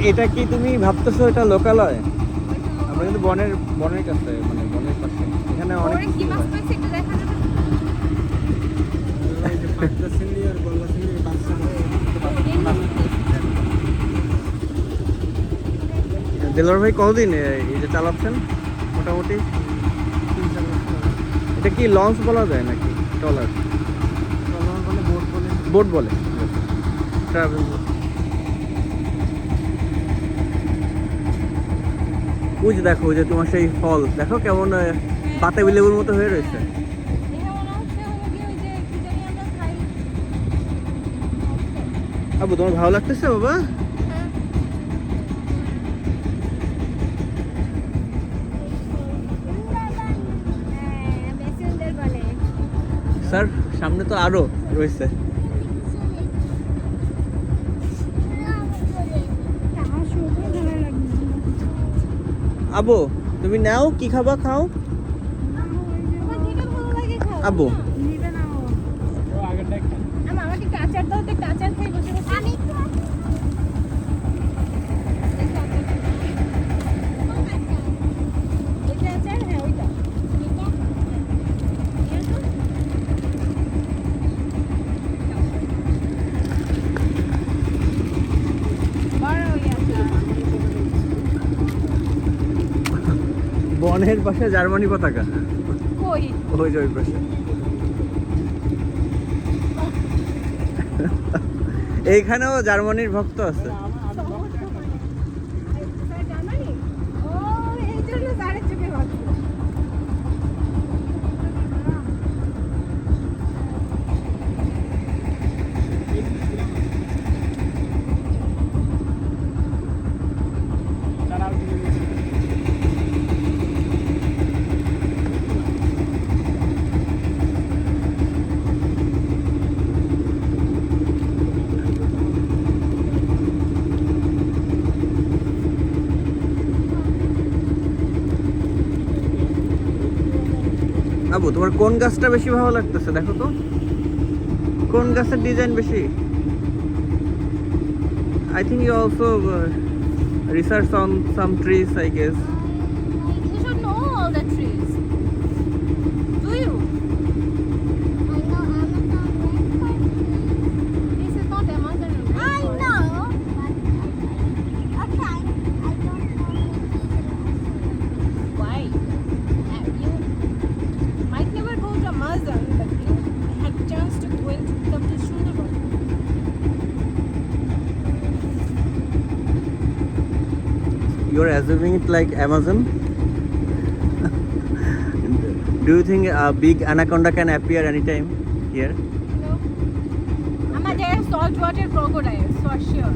এটা কি তুমি ভাবতেছো এটা লোকালয়? আমরা কিন্তু বনের কাছে, মানে বনের পাশে, এখানে অনেক কি মাছ পাইছে একটু দেখা যাবে? দেলোয়ার ভাই কতদিন এই যে চালাচ্ছেন মোটামুটি? এটা কি লঞ্চ বলা যায় নাকি ট্রলার? বোট বলে, ট্রাভেল বোট। ওই যে দেখো, ওই যে তোমার সেই ফল দেখো কেমন বাতাবি লেবুর মতো হয়ে রয়েছে। আবু তোমার ভালো লাগতেছে বাবা? স্যার সামনে তো আরো রয়েছে। আবু তুমি নাও, কি খাবা খাও। আবু আমাকে আচার দাও, তো আচার খাই বসে বসে। আচার, হ্যাঁ ওইটা বনের পাশে জার্মানি পতাকা, কই? ওই যে ওই পাশে। এইখানেও জার্মানির ভক্ত আছে। জার্মানি? ও এই জন্য তারে চোখে ভাবছি। আবু তোমার কোন গাছটা বেশি ভালো লাগতেছে দেখো তো, কোন গাছের ডিজাইন বেশি? I think you also research on some trees, I guess. You should know all the trees. Do you? This is not Amazon rainforest. Why? You might never go to Amazon, but you had chance to go and come to Sundarban. You're assuming it like Amazon. Do you think a big anaconda can appear anytime here? No. There are saltwater crocodiles for sure.